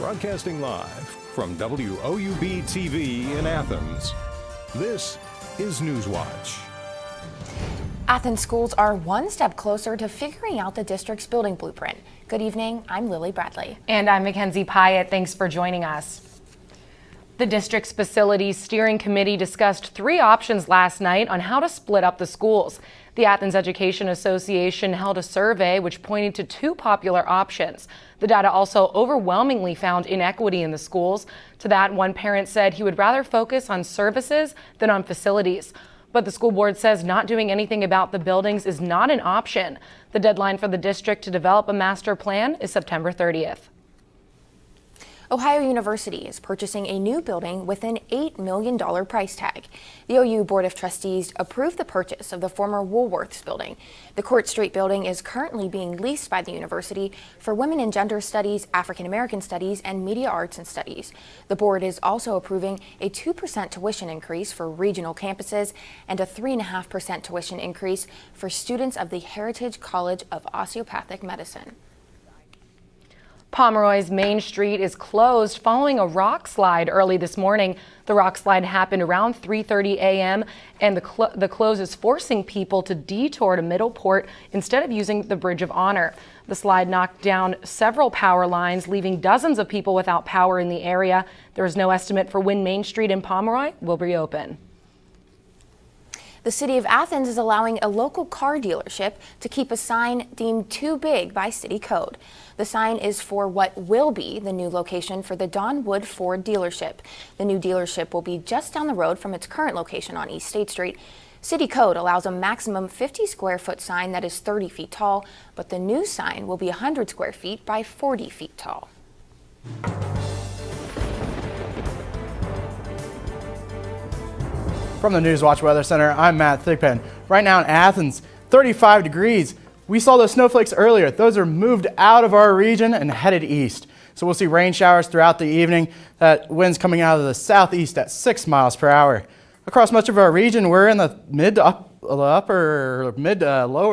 Broadcasting live from WOUB TV in Athens, this is Newswatch. Athens schools are one step closer to figuring out the district's building blueprint. Good evening, I'm Lily Bradley. And I'm Mackenzie Pyatt. Thanks for joining us. The district's facilities steering committee discussed three options last night on how to split up the schools. The Athens Education Association held a survey which pointed to two popular options. The data also overwhelmingly found inequity in the schools. To that, one parent said he would rather focus on services than on facilities. But the school board says not doing anything about the buildings is not an option. The deadline for the district to develop a master plan is September 30th. Ohio University is purchasing a new building with an $8 million price tag. The OU Board of Trustees approved the purchase of the former Woolworths building. The Court Street building is currently being leased by the university for women and gender studies, African American studies, and media arts and studies. The board is also approving a 2% tuition increase for regional campuses and a 3.5% tuition increase for students of the Heritage College of Osteopathic Medicine. Pomeroy's Main Street is closed following a rock slide early this morning. The rock slide happened around 3:30 a.m. and the close is forcing people to detour to Middleport instead of using the Bridge of Honor. The slide knocked down several power lines, leaving dozens of people without power in the area. There is no estimate for when Main Street in Pomeroy will reopen. The city of Athens is allowing a local car dealership to keep a sign deemed too big by city code. The sign is for what will be the new location for the Don Wood Ford dealership. The new dealership will be just down the road from its current location on East State Street. City code allows a maximum 50 square foot sign that is 30 feet tall, but the new sign will be 100 square feet by 40 feet tall. From the Newswatch Weather Center, I'm Matt Thigpen. Right now in Athens, 35 degrees. We saw those snowflakes earlier. Those are moved out of our region and headed east. So we'll see rain showers throughout the evening. That wind's coming out of the southeast at 6 miles per hour. Across much of our region, we're in the mid to lower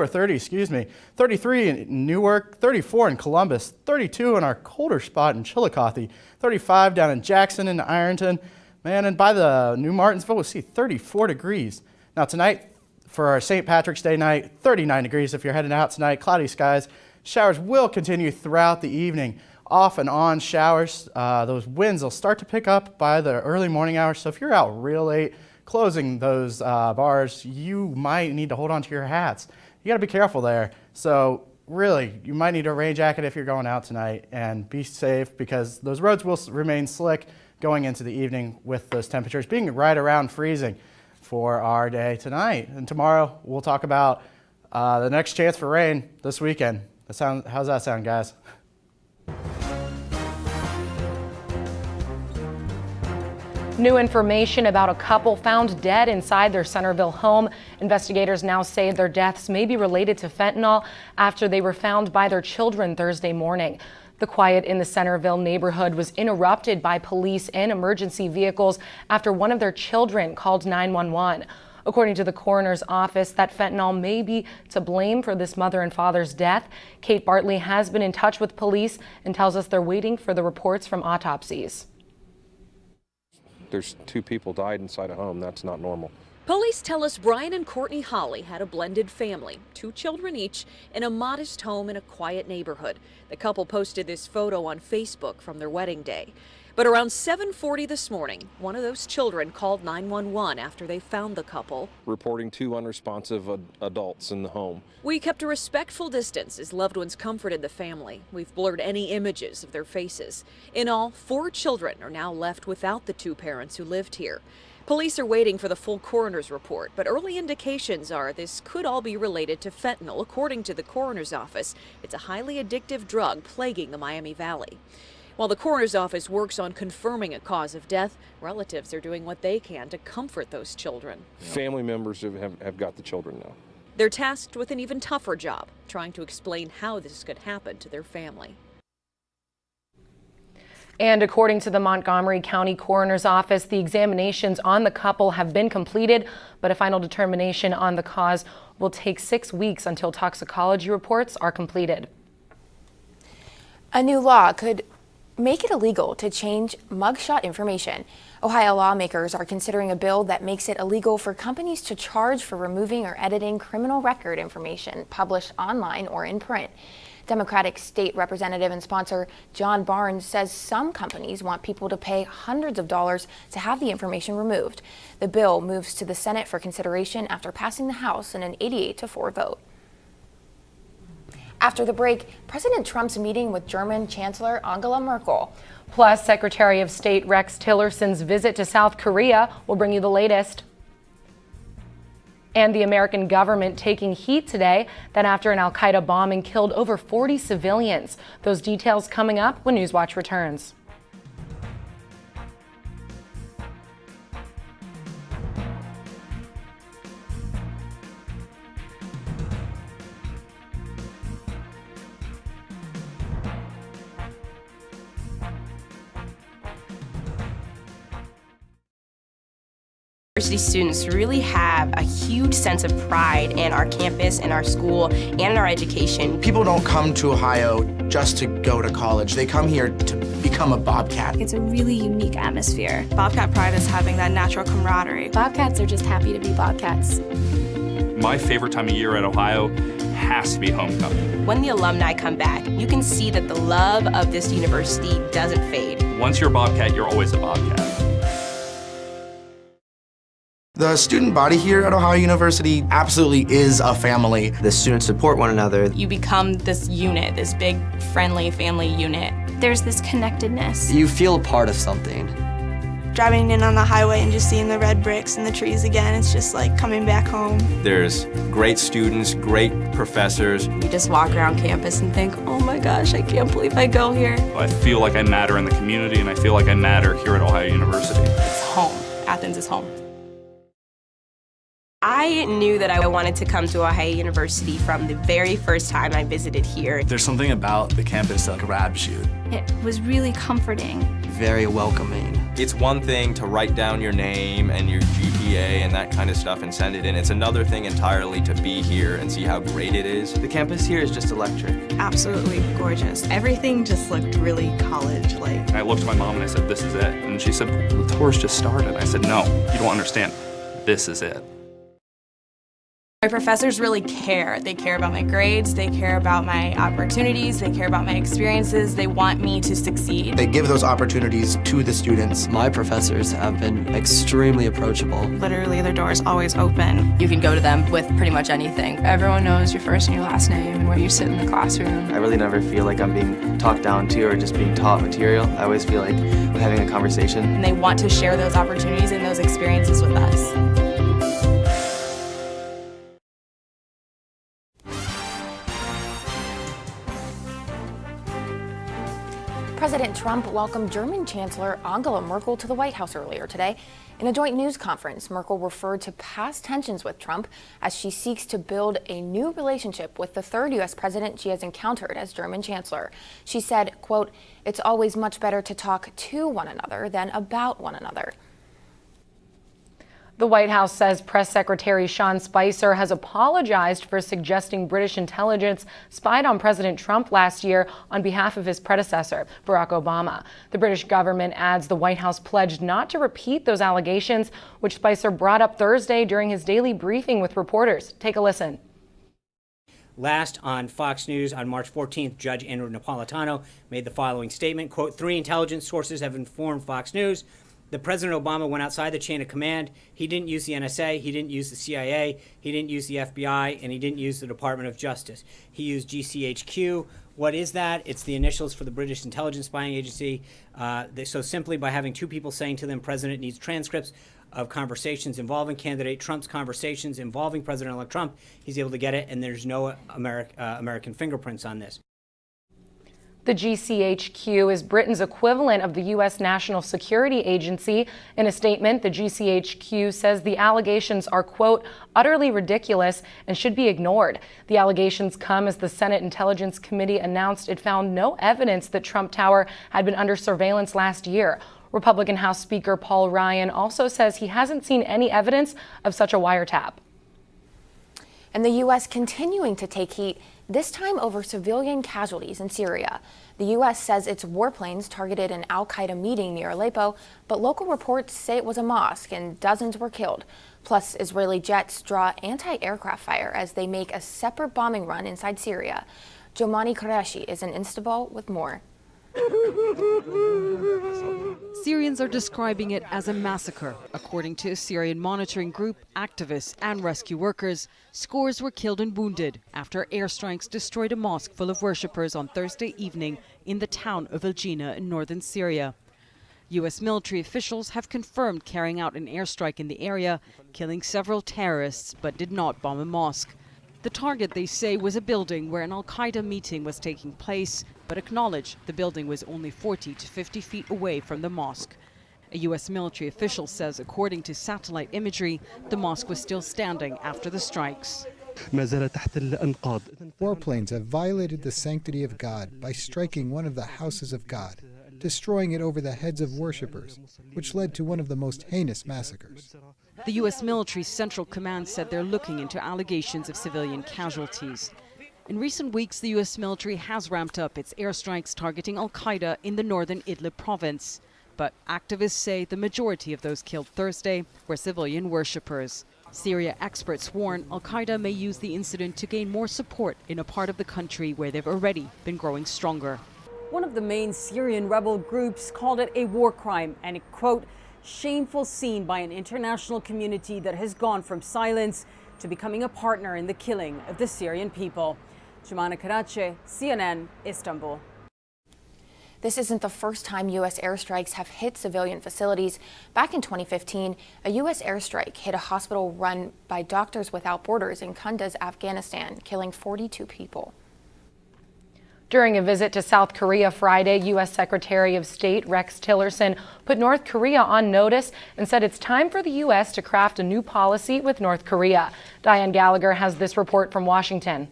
30s, 33 in Newark, 34 in Columbus, 32 in our colder spot in Chillicothe, 35 down in Jackson and Ironton. Man, and by the New Martinsville, we'll see 34 degrees. Now tonight, for our St. Patrick's Day night, 39 degrees if you're heading out tonight, cloudy skies. Showers will continue throughout the evening, off and on showers. Those winds will start to pick up by the early morning hours, so if you're out real late closing those bars, you might need to hold on to your hats. You gotta be careful there. So really, you might need a rain jacket if you're going out tonight, and be safe because those roads will remain slick going into the evening with those temperatures being right around freezing for our day tonight. And tomorrow we'll talk about the next chance for rain this weekend. How's that sound, guys? New information about a couple found dead inside their Centerville home. Investigators now say their deaths may be related to fentanyl after they were found by their children Thursday morning. The quiet in the Centerville neighborhood was interrupted by police and emergency vehicles after one of their children called 911. According to the coroner's office, that fentanyl may be to blame for this mother and father's death. Kate Bartley has been in touch with police and tells us they're waiting for the reports from autopsies. There's two people died inside a home. That's not normal. Police tell us Brian and Courtney Holly had a blended family, 2 children each, in a modest home in a quiet neighborhood. The couple posted this photo on Facebook from their wedding day. But around 7:40 this morning, one of those children called 911 after they found the couple, reporting 2 unresponsive adults in the home. We kept a respectful distance as loved ones comforted the family. We've blurred any images of their faces. In all, 4 children are now left without the 2 parents who lived here. Police are waiting for the full coroner's report, but early indications are this could all be related to fentanyl. According to the coroner's office, it's a highly addictive drug plaguing the Miami Valley. While the coroner's office works on confirming a cause of death, relatives are doing what they can to comfort those children. Family members have got the children now. They're tasked with an even tougher job, trying to explain how this could happen to their family. And according to the Montgomery County Coroner's Office, the examinations on the couple have been completed, but a final determination on the cause will take 6 weeks until toxicology reports are completed. A new law could make it illegal to change mugshot information. Ohio lawmakers are considering a bill that makes it illegal for companies to charge for removing or editing criminal record information published online or in print. Democratic state representative and sponsor John Barnes says some companies want people to pay hundreds of dollars to have the information removed. The bill moves to the Senate for consideration after passing the House in an 88-4 vote. After the break, President Trump's meeting with German Chancellor Angela Merkel. Plus, Secretary of State Rex Tillerson's visit to South Korea will bring you the latest. And the American government taking heat today that after an al-Qaeda bombing killed over 40 civilians. Those details coming up when Newswatch returns. University students really have a huge sense of pride in our campus, in our school, and in our education. People don't come to Ohio just to go to college. They come here to become a Bobcat. It's a really unique atmosphere. Bobcat pride is having that natural camaraderie. Bobcats are just happy to be Bobcats. My favorite time of year at Ohio has to be homecoming. When the alumni come back, you can see that the love of this university doesn't fade. Once you're a Bobcat, you're always a Bobcat. The student body here at Ohio University absolutely is a family. The students support one another. You become this unit, this big, friendly family unit. There's this connectedness. You feel a part of something. Driving in on the highway and just seeing the red bricks and the trees again, it's just like coming back home. There's great students, great professors. You just walk around campus and think, oh my gosh, I can't believe I go here. I feel like I matter in the community, and I feel like I matter here at Ohio University. It's home. Athens is home. I knew that I wanted to come to Ohio University from the very first time I visited here. There's something about the campus that grabs you. It was really comforting. Very welcoming. It's one thing to write down your name and your GPA and that kind of stuff and send it in. It's another thing entirely to be here and see how great it is. The campus here is just electric. Absolutely gorgeous. Everything just looked really college-like. I looked at my mom and I said, this is it. And she said, the tour's just started. I said, no, you don't understand. This is it. My professors really care. They care about my grades, they care about my opportunities, they care about my experiences, they want me to succeed. They give those opportunities to the students. My professors have been extremely approachable. Literally, their door is always open. You can go to them with pretty much anything. Everyone knows your first and your last name and where you sit in the classroom. I really never feel like I'm being talked down to or just being taught material. I always feel like we're having a conversation. And they want to share those opportunities and those experiences with us. President Trump welcomed German Chancellor Angela Merkel to the White House earlier today. In a joint news conference, Merkel referred to past tensions with Trump as she seeks to build a new relationship with the third U.S. president she has encountered as German Chancellor. She said, quote, "It's always much better to talk to one another than about one another." The White House says Press Secretary Sean Spicer has apologized for suggesting British intelligence spied on President Trump last year on behalf of his predecessor, Barack Obama. The British government adds the White House pledged not to repeat those allegations, which Spicer brought up Thursday during his daily briefing with reporters. Take a listen. Last on Fox News on March 14th, Judge Andrew Napolitano made the following statement, quote, "3 intelligence sources have informed Fox News that President Obama went outside the chain of command. He didn't use the NSA, he didn't use the CIA, he didn't use the FBI, and he didn't use the Department of Justice. He used GCHQ. What is that? It's the initials for the British Intelligence Spying Agency. So simply by having 2 people saying to them, President needs transcripts of conversations involving candidate Trump's conversations involving President-elect Trump, he's able to get it, and there's no American fingerprints on this." The GCHQ is Britain's equivalent of the U.S. National Security Agency. In a statement, the GCHQ says the allegations are, quote, "utterly ridiculous and should be ignored." The allegations come as the Senate Intelligence Committee announced it found no evidence that Trump Tower had been under surveillance last year. Republican House Speaker Paul Ryan also says he hasn't seen any evidence of such a wiretap. And the U.S. continuing to take heat, this time over civilian casualties in Syria. The U.S. says its warplanes targeted an al-Qaeda meeting near Aleppo, but local reports say it was a mosque and dozens were killed. Plus, Israeli jets draw anti-aircraft fire as they make a separate bombing run inside Syria. Jomani Qureshi is in Istanbul with more. Syrians are describing it as a massacre. According to a Syrian monitoring group, activists and rescue workers, scores were killed and wounded after airstrikes destroyed a mosque full of worshippers on Thursday evening in the town of El-Jina in northern Syria. U.S. military officials have confirmed carrying out an airstrike in the area, killing several terrorists, but did not bomb a mosque. The target, they say, was a building where an al-Qaeda meeting was taking place, but acknowledged the building was only 40 to 50 feet away from the mosque. A U.S. military official says, according to satellite imagery, the mosque was still standing after the strikes. Warplanes have violated the sanctity of God by striking one of the houses of God, destroying it over the heads of worshippers, which led to one of the most heinous massacres. The U.S. military Central Command said they're looking into allegations of civilian casualties. In recent weeks, the U.S. military has ramped up its airstrikes targeting al-Qaeda in the northern Idlib province. But activists say the majority of those killed Thursday were civilian worshippers. Syria experts warn al-Qaeda may use the incident to gain more support in a part of the country where they've already been growing stronger. One of the main Syrian rebel groups called it a war crime and a, quote, shameful scene by an international community that has gone from silence to becoming a partner in the killing of the Syrian people. Jumana Karache, CNN, Istanbul. This isn't the first time U.S. airstrikes have hit civilian facilities. Back in 2015, a U.S. airstrike hit a hospital run by Doctors Without Borders in Kunduz, Afghanistan, killing 42 people. During a visit to South Korea Friday, U.S. Secretary of State Rex Tillerson put North Korea on notice and said it's time for the U.S. to craft a new policy with North Korea. Diane Gallagher has this report from Washington.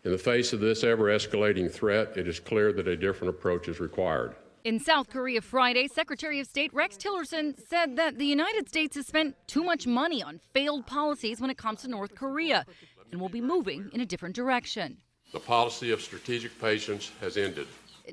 In the face of this ever-escalating threat, it is clear that a different approach is required. In South Korea Friday, Secretary of State Rex Tillerson said that the United States has spent too much money on failed policies when it comes to North Korea and will be moving in a different direction. The policy of strategic patience has ended.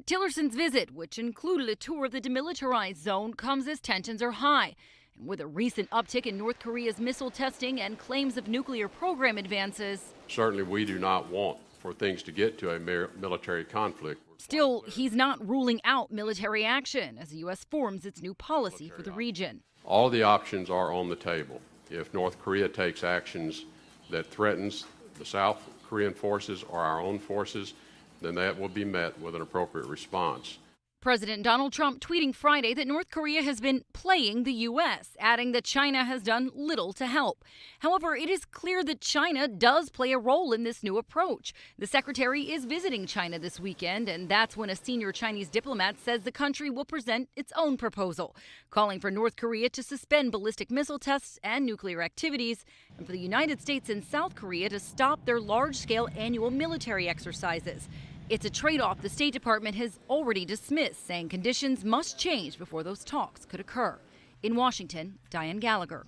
Tillerson's visit, which included a tour of the demilitarized zone, comes as tensions are high. And with a recent uptick in North Korea's missile testing and claims of nuclear program advances, certainly we do not want for things to get to a military conflict. Still, he's not ruling out military action as the U.S. forms its new policy for the region. All the options are on the table. If North Korea takes actions that threatens the South Korean forces or our own forces, then that will be met with an appropriate response. President Donald Trump tweeting Friday that North Korea has been playing the U.S., adding that China has done little to help. However, it is clear that China does play a role in this new approach. The secretary is visiting China this weekend, and that's when a senior Chinese diplomat says the country will present its own proposal, calling for North Korea to suspend ballistic missile tests and nuclear activities, and for the United States and South Korea to stop their large-scale annual military exercises. It's a trade-off the State Department has already dismissed, saying conditions must change before those talks could occur. In Washington, Diane Gallagher.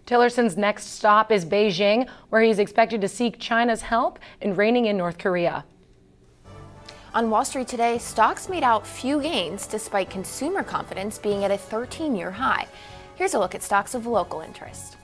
Tillerson's next stop is Beijing, where he's expected to seek China's help in reining in North Korea. On Wall Street today, stocks made out few gains despite consumer confidence being at a 13-year high. Here's a look at stocks of local interest.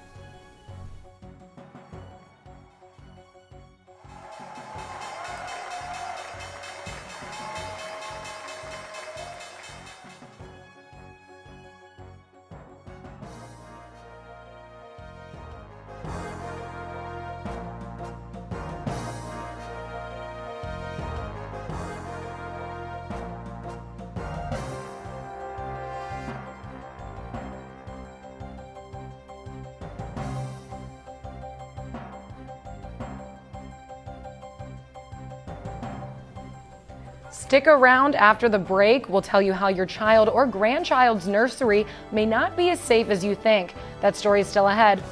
Stick around after the break. We'll tell you how your child or grandchild's nursery may not be as safe as you think. That story is still ahead.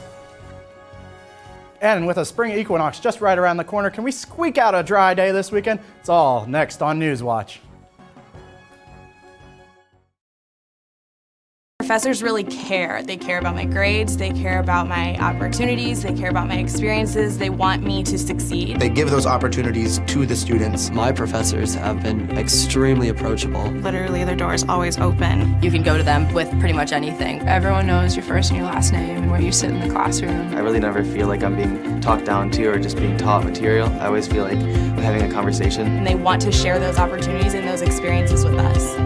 And with a spring equinox just right around the corner, can we squeak out a dry day this weekend? It's all next on Newswatch. professors really care. They care about my grades, they care about my opportunities, they care about my experiences, they want me to succeed. They give those opportunities to the students. My professors have been extremely approachable. Literally, their door is always open. You can go to them with pretty much anything. Everyone knows your first and your last name and where you sit in the classroom. I really never feel like I'm being talked down to or just being taught material. I always feel like I'm having a conversation. And they want to share those opportunities and those experiences with us.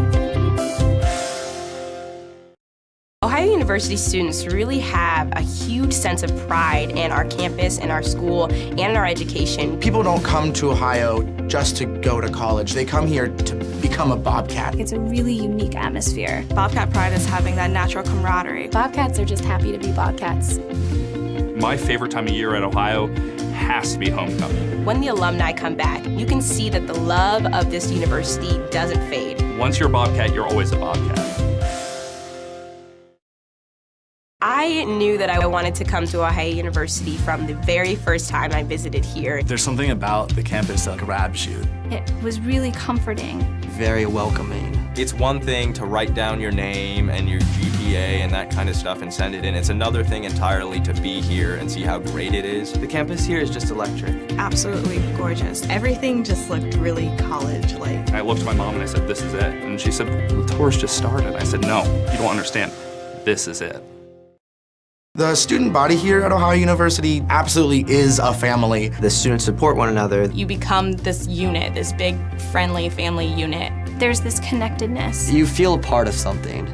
Ohio University students really have a huge sense of pride in our campus, in our school, and in our education. People don't come to Ohio just to go to college. They come here to become a Bobcat. It's a really unique atmosphere. Bobcat pride is having that natural camaraderie. Bobcats are just happy to be Bobcats. My favorite time of year at Ohio has to be homecoming. When the alumni come back, you can see that the love of this university doesn't fade. Once you're a Bobcat, you're always a Bobcat. I knew that I wanted to come to Ohio University from the very first time I visited here. There's something about the campus that grabs you. It was really comforting. Very welcoming. It's one thing to write down your name and your GPA and that kind of stuff and send it in. It's another thing entirely to be here and see how great it is. The campus here is just electric. Absolutely gorgeous. Everything just looked really college-like. I looked at my mom and I said, this is it. And she said, the tour's just started. I said, no, you don't understand. This is it. The student body here at Ohio University absolutely is a family. The students support one another. You become this unit, this big, friendly family unit. There's this connectedness. You feel a part of something.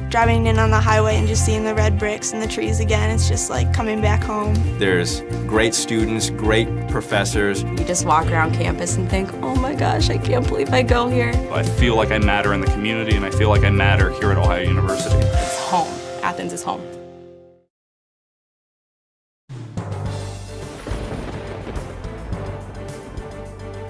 Driving in on the highway and just seeing the red bricks and the trees again, it's just like coming back home. There's great students, great professors. You just walk around campus and think, oh my gosh, I can't believe I go here. I feel like I matter in the community and I feel like I matter here at Ohio University. It's home. Athens is home.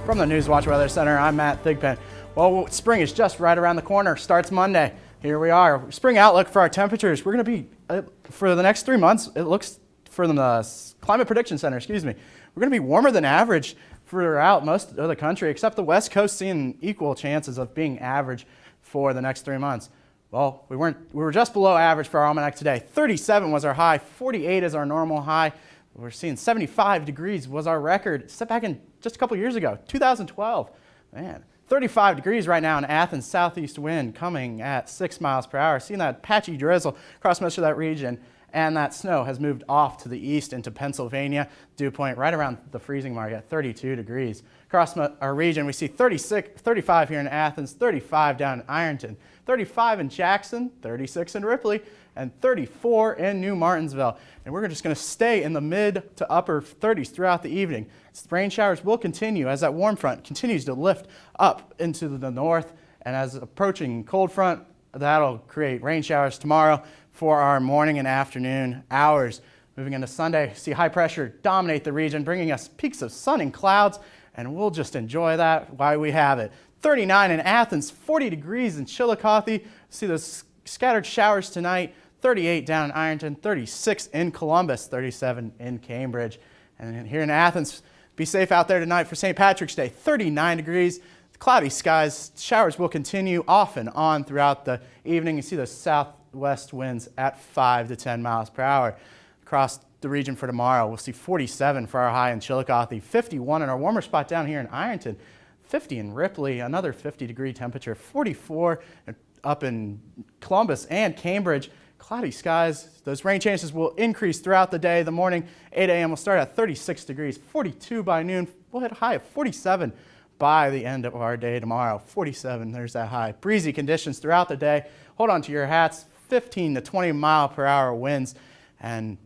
From the Newswatch Weather Center, I'm Matt Thigpen. Well, spring is just right around the corner. Starts Monday. Here we are. Spring outlook for our temperatures. We're going to be, for the next 3 months, it looks, for the Climate Prediction Center, we're going to be warmer than average throughout most of the country, except the West Coast seeing equal chances of being average for the next 3 months. Well, we were just below average for our almanac today. 37 was our high, 48 is our normal high. We're seeing 75 degrees was our record set back in just a couple years ago, 2012. Man, 35 degrees right now in Athens, southeast wind coming at 6 miles per hour. Seeing that patchy drizzle across most of that region, and that snow has moved off to the east into Pennsylvania. Dew point right around the freezing mark at 32 degrees. Across our region, we see 35 here in Athens, 35 down in Ironton, 35 in Jackson, 36 in Ripley, and 34 in New Martinsville. And we're just going to stay in the mid to upper 30s throughout the evening. Rain showers will continue as that warm front continues to lift up into the north. And as approaching cold front, that'll create rain showers tomorrow for our morning and afternoon hours. Moving into Sunday, see high pressure dominate the region, bringing us peaks of sun and clouds, and we'll just enjoy that while we have it. 39 in Athens, 40 degrees in Chillicothe. See those scattered showers tonight. 38 down in Ironton, 36 in Columbus, 37 in Cambridge. And here in Athens, be safe out there tonight for St. Patrick's Day. 39 degrees, cloudy skies. Showers will continue off and on throughout the evening. You see those southwest winds at 5 to 10 miles per hour. Across the region for tomorrow, we'll see 47 for our high in Chillicothe, 51 in our warmer spot down here in Ironton, 50 in Ripley, another 50-degree temperature, 44 up in Columbus and Cambridge. Cloudy skies. Those rain chances will increase throughout the day. The morning, 8 a.m. will start at 36 degrees, 42 by noon. We'll hit a high of 47 by the end of our day tomorrow. 47, there's that high. Breezy conditions throughout the day. Hold on to your hats. 15 to 20 mile per hour winds. And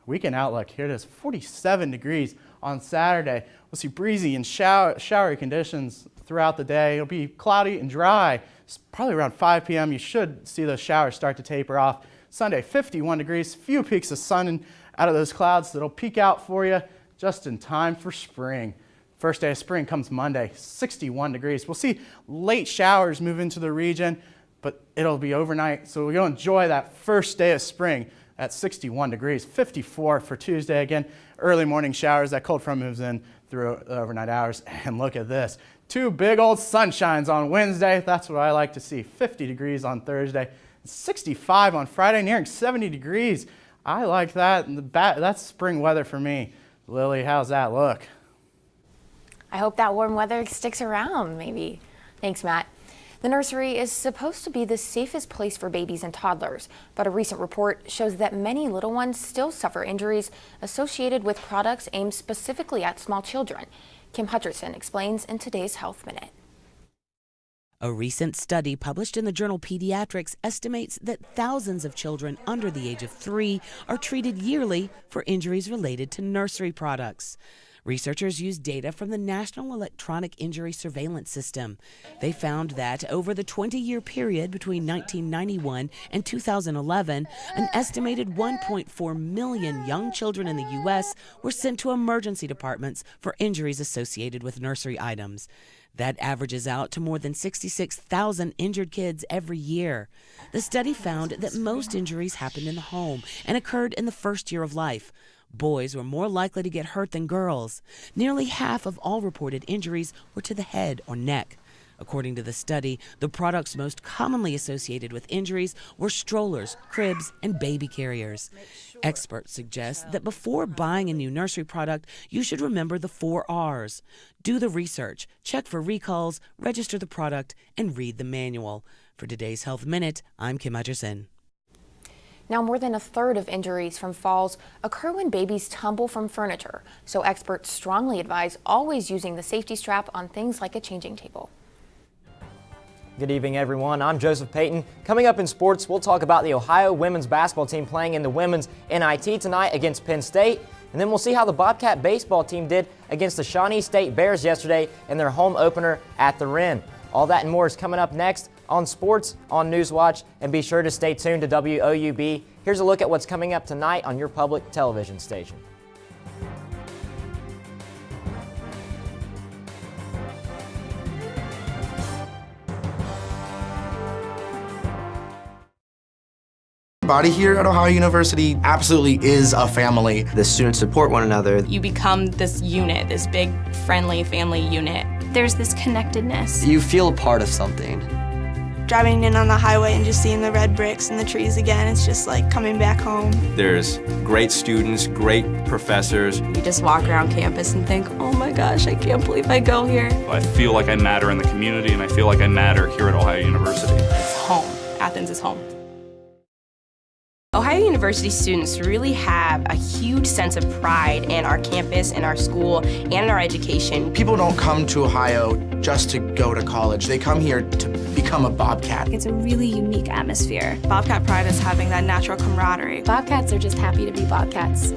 weekend outlook, here it is, 47 degrees on Saturday. We'll see breezy and showery conditions throughout the day. It'll be cloudy and dry. It's probably around 5 p.m. You should see those showers start to taper off. Sunday, 51 degrees, few peaks of sun out of those clouds that'll peek out for you just in time for spring. First day of spring comes Monday, 61 degrees. We'll see late showers move into the region, but it'll be overnight. So we'll enjoy that first day of spring at 61 degrees, 54 for Tuesday. Again, early morning showers, that cold front moves in through the overnight hours. And look at this, 2 big old sunshines on Wednesday. That's what I like to see, 50 degrees on Thursday. 65 on Friday, nearing 70 degrees. I like that. And that's spring weather for me. Lily, how's that look? I hope that warm weather sticks around, maybe. Thanks, Matt. The nursery is supposed to be the safest place for babies and toddlers, but a recent report shows that many little ones still suffer injuries associated with products aimed specifically at small children. Kim Hutcherson explains in today's Health Minute. A recent study published in the journal Pediatrics estimates that thousands of children under the age of 3 are treated yearly for injuries related to nursery products. Researchers used data from the National Electronic Injury Surveillance System. They found that over the 20-year period between 1991 and 2011, an estimated 1.4 million young children in the U.S. were sent to emergency departments for injuries associated with nursery items. That averages out to more than 66,000 injured kids every year. The study found that most injuries happened in the home and occurred in the first year of life. Boys were more likely to get hurt than girls. Nearly half of all reported injuries were to the head or neck. According to the study, the products most commonly associated with injuries were strollers, cribs, and baby carriers. Experts suggest that before buying a new nursery product, you should remember the 4 R's. Do the research, check for recalls, register the product, and read the manual. For today's Health Minute, I'm Kim Hutcherson. Now, more than a third of injuries from falls occur when babies tumble from furniture, so experts strongly advise always using the safety strap on things like a changing table. Good evening, everyone. I'm Joseph Payton. Coming up in sports, we'll talk about the Ohio women's basketball team playing in the women's NIT tonight against Penn State. And then we'll see how the Bobcat baseball team did against the Shawnee State Bears yesterday in their home opener at the Ren. All that and more is coming up next on Sports on Newswatch, and be sure to stay tuned to WOUB. Here's a look at what's coming up tonight on your public television station. Everybody here at Ohio University absolutely is a family. The students support one another. You become this unit, this big, friendly family unit. There's this connectedness. You feel a part of something. Driving in on the highway and just seeing the red bricks and the trees again, it's just like coming back home. There's great students, great professors. You just walk around campus and think, oh my gosh, I can't believe I go here. I feel like I matter in the community, and I feel like I matter here at Ohio University. It's home. Athens is home. Ohio University students really have a huge sense of pride in our campus, in our school, and in our education. People don't come to Ohio just to go to college. They come here to become a Bobcat. It's a really unique atmosphere. Bobcat pride is having that natural camaraderie. Bobcats are just happy to be Bobcats.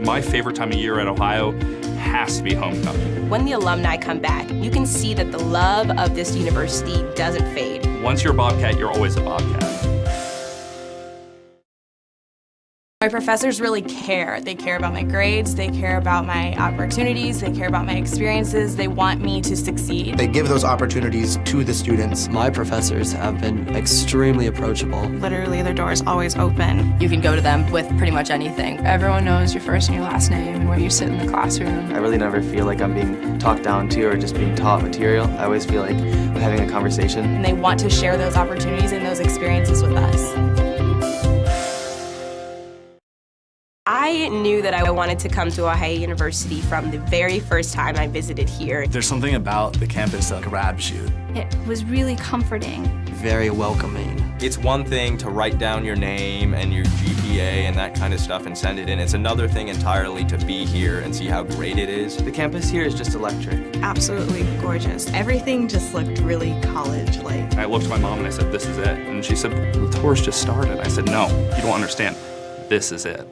My favorite time of year at Ohio has to be homecoming. When the alumni come back, you can see that the love of this university doesn't fade. Once you're a Bobcat, you're always a Bobcat. My professors really care. They care about my grades, they care about my opportunities, they care about my experiences, they want me to succeed. They give those opportunities to the students. My professors have been extremely approachable. Literally, their door is always open. You can go to them with pretty much anything. Everyone knows your first and your last name and where you sit in the classroom. I really never feel like I'm being talked down to or just being taught material. I always feel like I'm having a conversation. And they want to share those opportunities and those experiences with us. I knew that I wanted to come to Ohio University from the very first time I visited here. There's something about the campus that grabs you. It was really comforting. Very welcoming. It's one thing to write down your name and your GPA and that kind of stuff and send it in. It's another thing entirely to be here and see how great it is. The campus here is just electric. Absolutely gorgeous. Everything just looked really college-like. I looked at my mom and I said, this is it. And she said, the tour's just started. I said, no, you don't understand. This is it.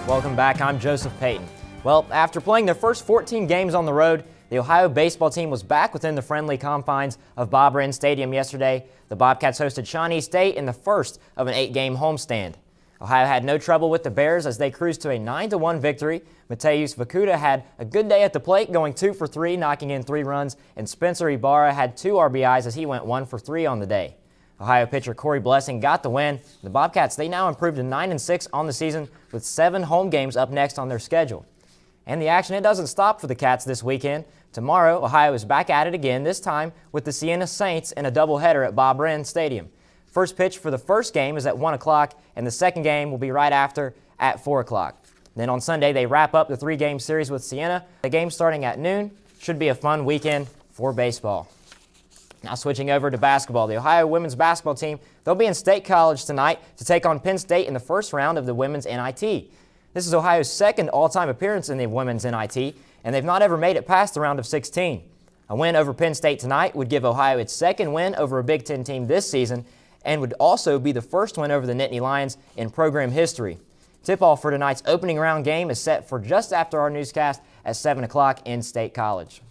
Welcome back. I'm Joseph Payton. Well, after playing their first 14 games on the road, the Ohio baseball team was back within the friendly confines of Bob Wren Stadium yesterday. The Bobcats hosted Shawnee State in the first of an 8-game homestand. Ohio had no trouble with the Bears as they cruised to a 9-1 victory. Mateus Vacuda had a good day at the plate, going 2 for 3, knocking in 3 runs, and Spencer Ibarra had 2 RBIs as he went 1 for 3 on the day. Ohio pitcher Corey Blessing got the win. The Bobcats, they now improved to 9-6 on the season with 7 home games up next on their schedule. And the action, it doesn't stop for the Cats this weekend. Tomorrow, Ohio is back at it again, this time with the Siena Saints in a doubleheader at Bob Wren Stadium. First pitch for the first game is at 1 o'clock, and the second game will be right after at 4 o'clock. Then on Sunday, they wrap up the 3-game series with Siena. The game starting at noon. Should be a fun weekend for baseball. Now switching over to basketball, the Ohio women's basketball team, they'll be in State College tonight to take on Penn State in the first round of the women's NIT. This is Ohio's second all-time appearance in the women's NIT, and they've not ever made it past the round of 16. A win over Penn State tonight would give Ohio its second win over a Big Ten team this season, and would also be the first win over the Nittany Lions in program history. Tip-off for tonight's opening round game is set for just after our newscast at 7 o'clock in State College.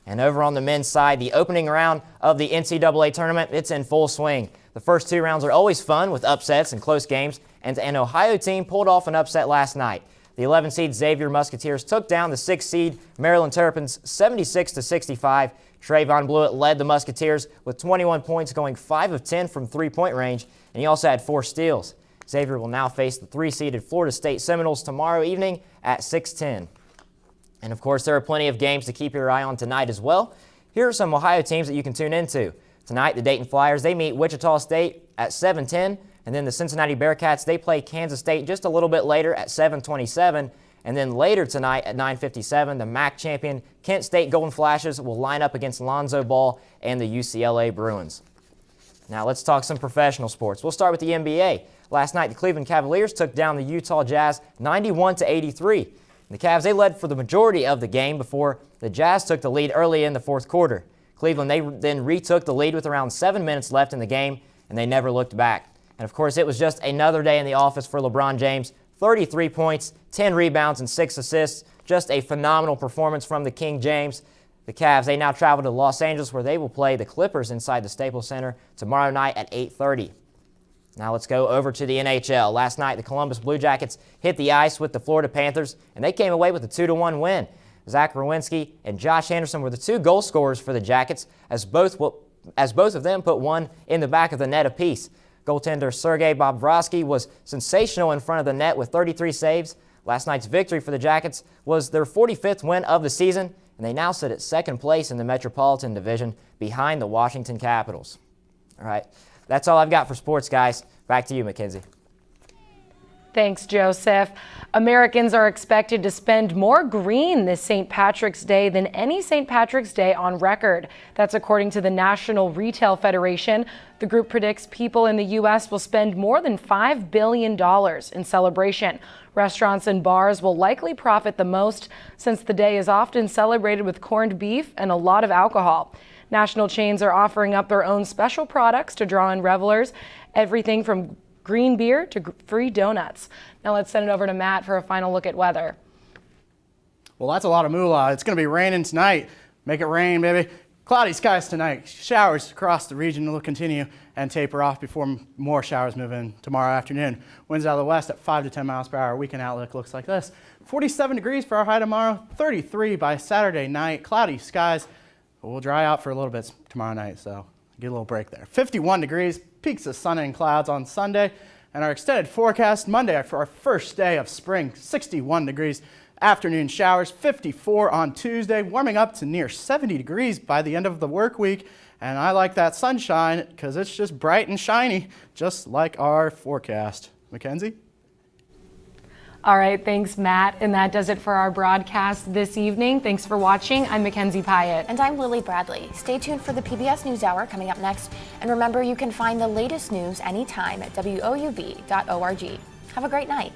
And over on the men's side, the opening round of the NCAA tournament, it's in full swing. The first 2 rounds are always fun with upsets and close games, and an Ohio team pulled off an upset last night. The 11-seed Xavier Musketeers took down the 6-seed Maryland Terrapins 76-65. Trayvon Blewett led the Musketeers with 21 points, going 5 of 10 from three-point range, and he also had 4 steals. Xavier will now face the 3-seeded Florida State Seminoles tomorrow evening at 6:10. And of course, there are plenty of games to keep your eye on tonight as well. Here are some Ohio teams that you can tune into. Tonight, the Dayton Flyers, they meet Wichita State at 7:10. And then the Cincinnati Bearcats, they play Kansas State just a little bit later at 7:27. And then later tonight at 9:57, the MAC champion Kent State Golden Flashes will line up against Lonzo Ball and the UCLA Bruins. Now let's talk some professional sports. We'll start with the NBA. Last night, the Cleveland Cavaliers took down the Utah Jazz 91-83. The Cavs, they led for the majority of the game before the Jazz took the lead early in the fourth quarter. Cleveland, they then retook the lead with around 7 minutes left in the game, and they never looked back. And of course, it was just another day in the office for LeBron James. 33 points, 10 rebounds, and 6 assists. Just a phenomenal performance from the King James. The Cavs, they now travel to Los Angeles, where they will play the Clippers inside the Staples Center tomorrow night at 8:30. Now let's go over to the NHL. Last night, the Columbus Blue Jackets hit the ice with the Florida Panthers, and they came away with a 2-1 win. Zach Rowinski and Josh Anderson were the 2 goal scorers for the Jackets, as both of them put one in the back of the net apiece. Goaltender Sergei Bobrovsky was sensational in front of the net with 33 saves. Last night's victory for the Jackets was their 45th win of the season, and they now sit at second place in the Metropolitan Division behind the Washington Capitals. All right, that's all I've got for sports, guys. Back to you, Mackenzie. Thanks, Joseph. Americans are expected to spend more green this St. Patrick's Day than any St. Patrick's Day on record. That's according to the National Retail Federation. The group predicts people in the U.S. will spend more than $5 billion in celebration. Restaurants and bars will likely profit the most, since the day is often celebrated with corned beef and a lot of alcohol. National chains are offering up their own special products to draw in revelers, everything from green beer to free donuts. Now let's send it over to Matt for a final look at weather. Well, that's a lot of moolah. It's going to be raining tonight. Make it rain, baby. Cloudy skies tonight. Showers across the region will continue and taper off before more showers move in tomorrow afternoon. Winds out of the west at 5 to 10 miles per hour. Weekend outlook looks like this. 47 degrees for our high tomorrow. 33 by Saturday night. Cloudy skies. We'll dry out for a little bit tomorrow night, so get a little break there. 51 degrees. Peaks of sun and clouds on Sunday, and our extended forecast Monday for our first day of spring, 61 degrees, afternoon showers, 54 on Tuesday, warming up to near 70 degrees by the end of the work week, and I like that sunshine because it's just bright and shiny, just like our forecast. Mackenzie? All right, thanks, Matt. And that does it for our broadcast this evening. Thanks for watching. I'm Mackenzie Pyatt. And I'm Lily Bradley. Stay tuned for the PBS NewsHour coming up next. And remember, you can find the latest news anytime at WOUB.org. Have a great night.